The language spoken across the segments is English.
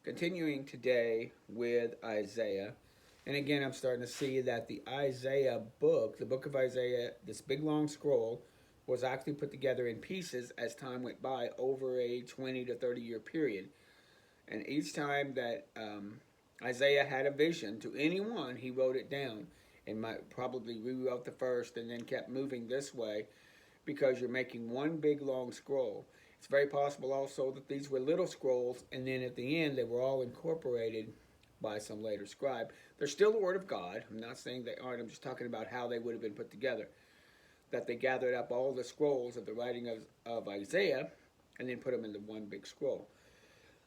Continuing today with Isaiah. And again, I'm starting to see that the Isaiah book, the book of Isaiah, this big long scroll, was actually put together in pieces as time went by over a 20 to 30 year period. And each time that Isaiah had a vision to anyone, he wrote it down and might probably rewrote the first and then kept moving this way because you're making one big long scroll. It's very possible also that these were little scrolls, and then at the end they were all incorporated by some later scribe. They're still the Word of God. I'm not saying they aren't, I'm just talking about how they would have been put together. That they gathered up all the scrolls of the writing of Isaiah and then put them into one big scroll.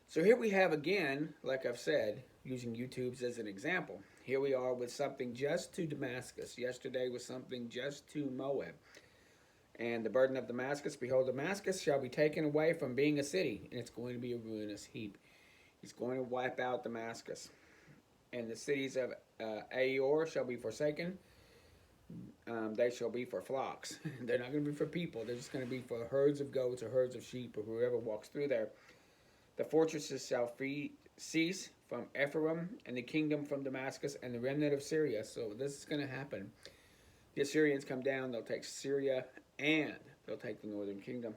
So here we have again, like I've said, using YouTube's as an example. Here we are with something just to Damascus. Yesterday was something just to Moab. And the burden of Damascus, behold, Damascus shall be taken away from being a city, and it's going to be a ruinous heap. He's going to wipe out Damascus. And the cities of Aor shall be forsaken. They shall be for flocks. They're not going to be for people. They're just going to be for herds of goats or herds of sheep or whoever walks through there. The fortresses shall cease from Ephraim, and the kingdom from Damascus, and the remnant of Syria. So this is going to happen. The Assyrians come down, they'll take Syria, and they'll take the northern kingdom.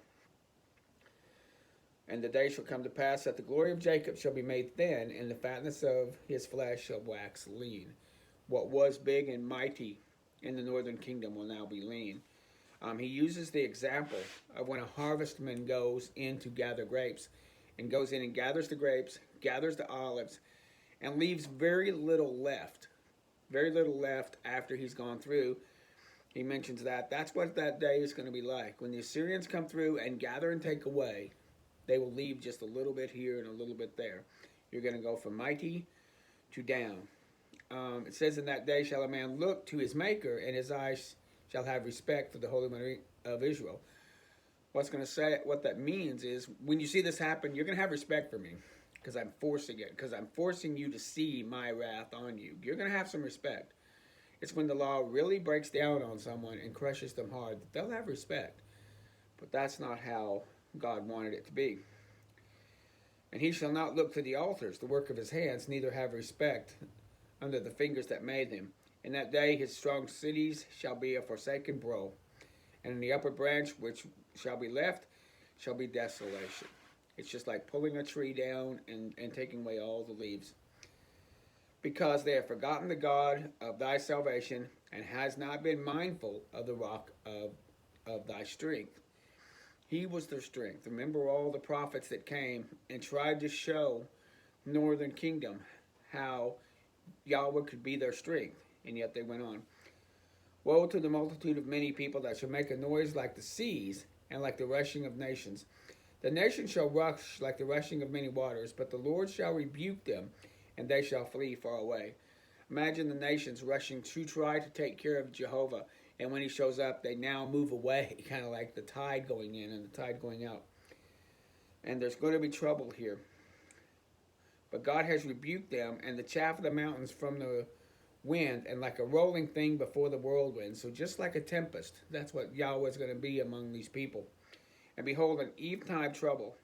And the day shall come to pass that the glory of Jacob shall be made thin, and the fatness of his flesh shall wax lean. What was big and mighty in the northern kingdom will now be lean. He uses the example of when a harvestman goes in to gather grapes, and goes in and gathers the grapes, gathers the olives, and leaves very little left. Very little left after he's gone through. He mentions that. That's what that day is going to be like. When the Assyrians come through and gather and take away, they will leave just a little bit here and a little bit there. You're going to go from mighty to down. It says, in that day shall a man look to his maker, and his eyes shall have respect for the Holy One of Israel. What that means is, when you see this happen, you're going to have respect for me, because I'm forcing it, because I'm forcing you to see my wrath on you. You're going to have some respect. It's when the law really breaks down on someone and crushes them hard that they'll have respect. But that's not how God wanted it to be. And he shall not look to the altars, the work of his hands, neither have respect under the fingers that made them. In that day his strong cities shall be a forsaken brow, and in the upper branch which shall be left shall be desolation. It's just like pulling a tree down and taking away all the leaves. Because they have forgotten the God of thy salvation, and has not been mindful of the rock of thy strength. He was their strength. Remember all the prophets that came and tried to show northern kingdom how Yahweh could be their strength, and yet they went on. Woe to the multitude of many people that shall make a noise like the seas, and like the rushing of nations. The nations shall rush like the rushing of many waters, but the Lord shall rebuke them, and they shall flee far away. Imagine the nations rushing to try to take care of Jehovah, and when he shows up, they now move away, kind of like the tide going in and the tide going out. And there's going to be trouble here. But God has rebuked them, and the chaff of the mountains from the wind, and like a rolling thing before the whirlwind. So just like a tempest, that's what Yahweh is going to be among these people. And behold, an eventide trouble,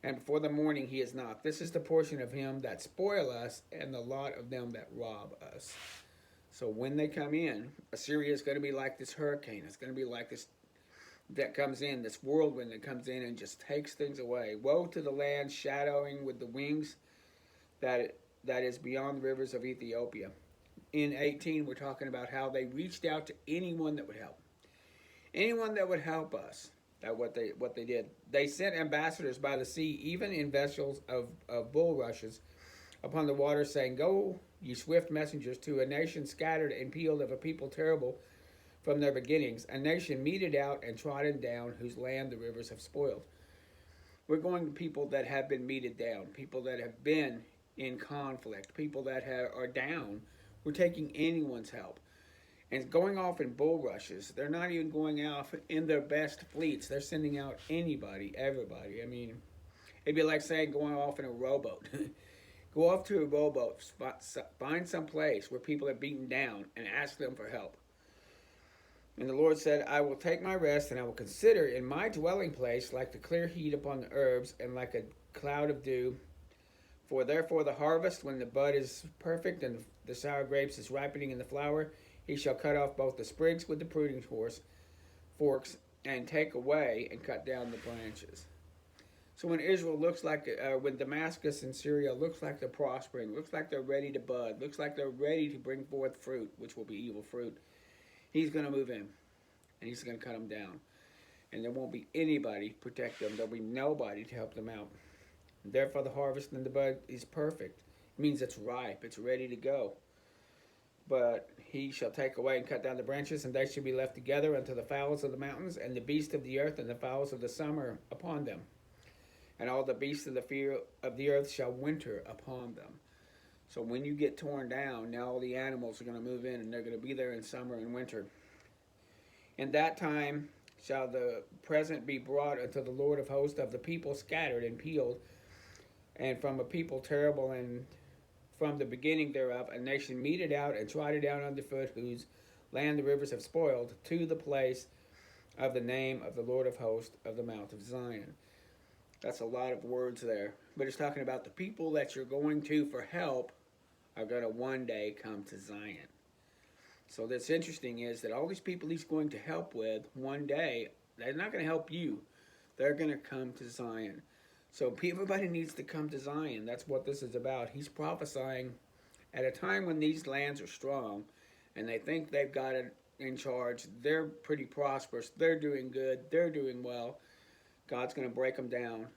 and before the morning he is not. This is the portion of him that spoil us, and the lot of them that rob us. So when they come in, Assyria is going to be like this hurricane. It's going to be like this that comes in, this whirlwind that comes in and just takes things away. Woe to the land shadowing with the wings that is beyond the rivers of Ethiopia. In 18, we're talking about how they reached out to anyone that would help. Anyone that would help us. That's what they did. They sent ambassadors by the sea, even in vessels of bulrushes, upon the water, saying, Go, ye swift messengers, to a nation scattered and peeled, of a people terrible from their beginnings, a nation meted out and trodden down, whose land the rivers have spoiled. We're going to people that have been meted down, people that have been in conflict, people that are down. We're taking anyone's help. And going off in bulrushes. They're not even going off in their best fleets. They're sending out anybody, everybody. I mean, it'd be like saying going off in a rowboat. Go off to a rowboat, find some place where people are beaten down, and ask them for help. And the Lord said, I will take my rest, and I will consider in my dwelling place like the clear heat upon the herbs, and like a cloud of dew For therefore the harvest, when the bud is perfect and the sour grapes is ripening in the flower, he shall cut off both the sprigs with the pruning forks, and take away and cut down the branches. So when Israel looks like, when Damascus and Syria looks like they're prospering, looks like they're ready to bud, looks like they're ready to bring forth fruit, which will be evil fruit, he's going to move in, and he's going to cut them down. And there won't be anybody to protect them. There'll be nobody to help them out. And therefore the harvest and the bud is perfect. It means it's ripe, it's ready to go. But he shall take away and cut down the branches, and they shall be left together unto the fowls of the mountains, and the beasts of the earth, and the fowls of the summer upon them. And all the beasts of the earth shall winter upon them. So when you get torn down, now all the animals are going to move in, and they're going to be there in summer and winter. In that time shall the present be brought unto the Lord of hosts of the people scattered and peeled, and from a people terrible, and from the beginning thereof a nation meted out and trodden down underfoot, whose land the rivers have spoiled, to the place of the name of the Lord of hosts of the Mount of Zion. That's a lot of words there, but it's talking about the people that you're going to for help are going to one day come to Zion. So that's interesting is that all these people he's going to help with one day, they're not going to help you. They're going to come to Zion. So everybody needs to come to Zion. That's what this is about. He's prophesying at a time when these lands are strong and they think they've got it in charge. They're pretty prosperous. They're doing good. They're doing well. God's going to break them down.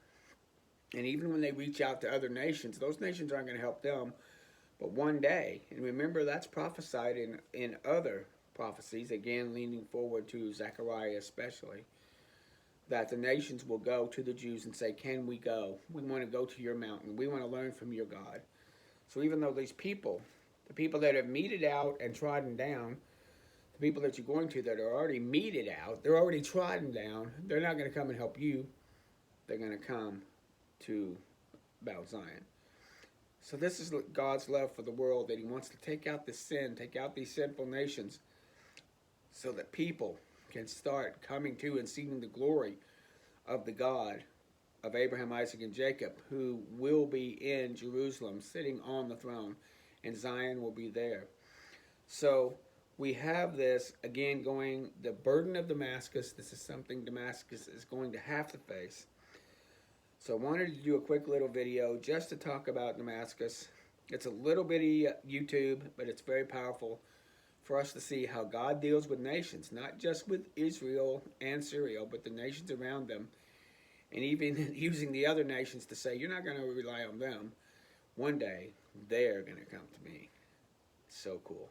And even when they reach out to other nations, those nations aren't going to help them. But one day, and remember that's prophesied in other prophecies, again leaning forward to Zechariah especially, that the nations will go to the Jews and say, can we go? We want to go to your mountain. We want to learn from your God. So even though these people, the people that have meted out and trodden down, the people that you're going to that are already meted out, they're already trodden down, they're not going to come and help you. They're going to come to Mount Zion. So this is God's love for the world, that he wants to take out the sin, take out these sinful nations, so that people can start coming to and seeing the glory of the God of Abraham, Isaac, and Jacob, who will be in Jerusalem, sitting on the throne, and Zion will be there. So we have this, again, going, the burden of Damascus. This is something Damascus is going to have to face. So I wanted to do a quick little video just to talk about Damascus. It's a little bitty YouTube, but it's very powerful for us to see how God deals with nations, not just with Israel and Syria, but the nations around them, and even using the other nations to say, you're not going to rely on them. One day, they're going to come to me. It's so cool.